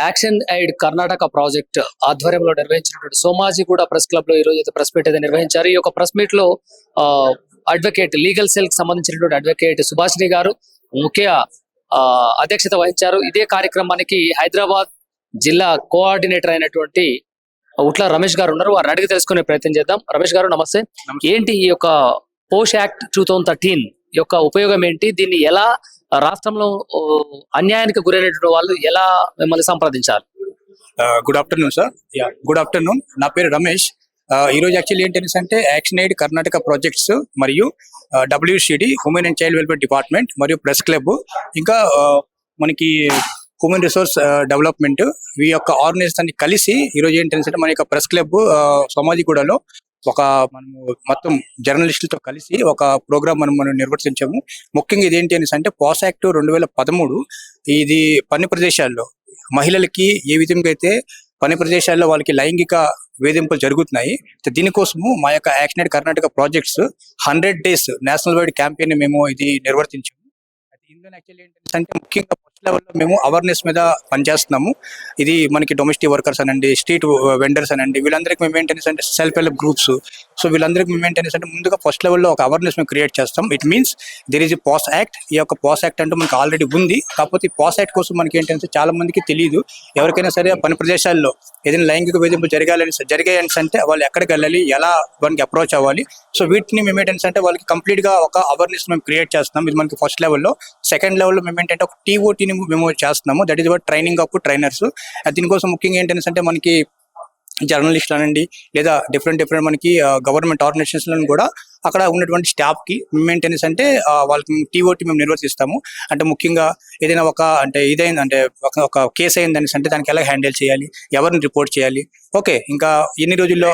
Action aid Karnataka project ఆధ్వర్యంలో నిర్వహించినటువంటి Somajiguda press club లో ఈ రోజు అయితే ప్రెస్ మీట్ అయితే నిర్వహించారు. ఈ యొక్క ప్రెస్ మీట్ లో అడ్వకేట్ లీగల్ సెల్ కి సంబంధించినటువంటి అడ్వకేట్ సుభాషిణి గారు ముఖ్య అధ్యక్షత వహించారు. ఇదే కార్యక్రమానికి హైదరాబాద్ జిల్లా కోఆర్డినేటర్ అయినటువంటి ఉట్ల రమేష్ గారు ఉన్నారు. వారిని అడిగి తెలుసుకునే ప్రయత్నం చేద్దాం. రమేష్ గారు నమస్తే. ఏంటి ఈ యొక్క పోష్ యాక్ట్ 2013 యొక్క ఉపయోగం ఏంటి? దీన్ని ఎలా రాష్ట్రంలో అన్యాయానికి గురైనటువంటి వాళ్ళు ఎలా మిమ్మల్ని సంప్రదించాలి? Good afternoon sir. Good afternoon. నా పేరు రమేష్. ఈ రోజు యాక్చువల్లీ ఏంటనేసి అంటే యాక్షన్ ఎయిడ్ కర్ణాటక ప్రాజెక్ట్స్ మరియు WCD women and child welfare department మరియు ప్రెస్ క్లబ్ ఇంకా మనకి హ్యూమన్ రిసోర్స్ డెవలప్మెంట్ ఈ యొక్క ఆర్గనైజేషన్ కలిసి ఈ రోజు ఏంటనేసి అంటే మన యొక్క ప్రెస్ క్లబ్ సోమాజిగూడలో మనము మొత్తం జర్నలిస్టులతో కలిసి ఒక ప్రోగ్రామ్ మనం నిర్వర్తించాము. ముఖ్యంగా ఇదేంటి అనేసి అంటే పాస్ యాక్ట్ 2013 ఇది పని ప్రదేశాల్లో మహిళలకి ఏ విధంగా అయితే పని ప్రదేశాల్లో వాళ్ళకి లైంగిక వేధింపులు జరుగుతున్నాయి. దీనికోసము మా యొక్క action aid Karnataka projects 100 days national wide campaign మేము ఇది నిర్వర్తించాము. ఇందులో యాక్చువల్లీ ఏంటంటే ముఖ్యంగా ఫస్ట్ లెవెల్లో మేము అవేర్నెస్ మీద పనిచేస్తున్నాము. ఇది మనకి డొమెస్టిక్ వర్కర్స్ అనండి, స్ట్రీట్ వెండర్స్ అనండి, వీళ్ళందరికీ మేము ఏంటనేసి అంటే సెల్ఫ్ హెల్ప్ గ్రూప్స్. సో వీళ్ళందరికీ మేము ఏంటనేసి అంటే ముందుగా ఫస్ట్ లెవెల్లో ఒక అవేర్నెస్ మేము క్రియేట్ చేస్తాం. It means there is a pass act. ఈ యొక్క పాస్ యాక్ట్ అంటే మనకి ఆల్రెడీ ఉంది. కాకపోతే ఈ పాస్ యాక్ట్ కోసం మనకి ఏంటంటే చాలా మందికి తెలియదు. ఎవరికైనా సరే పని ప్రదేశాల్లో ఏదైనా లైంగిక వేధింపులు జరిగాయని అంటే వాళ్ళు ఎక్కడికి వెళ్ళాలి, ఎలా వానికి అప్రోచ్ అవ్వాలి. సో వీటిని మేము ఏంటంటే అంటే వాళ్ళకి కంప్లీట్ గా ఒక అవేర్నెస్ మేము క్రియేట్ చేస్తున్నాం. ఇది మనకి ఫస్ట్ లెవెల్లో. సెకండ్ లెవెల్లో మేము ఏంటంటే ఒక TOTని మేము చేస్తున్నాము. That is what training of trainers. దీనికోసం ముఖ్యంగా ఏంటంటే అంటే మనకి జర్నలిస్టులు అనండి లేదా డిఫరెంట్ మనకి గవర్నమెంట్ ఆర్గనైజేషన్స్ కూడా అక్కడ ఉన్నటువంటి స్టాఫ్ కి మెయింటెనెన్స్ అంటే వాళ్ళకి TOT మేము నిర్వర్తిస్తాము. అంటే ముఖ్యంగా ఏదైనా ఒక కేసు అయిందని అంటే దానికి ఎలా హ్యాండిల్ చేయాలి, ఎవరిని రిపోర్ట్ చేయాలి, ఓకే, ఇంకా ఎన్ని రోజుల్లో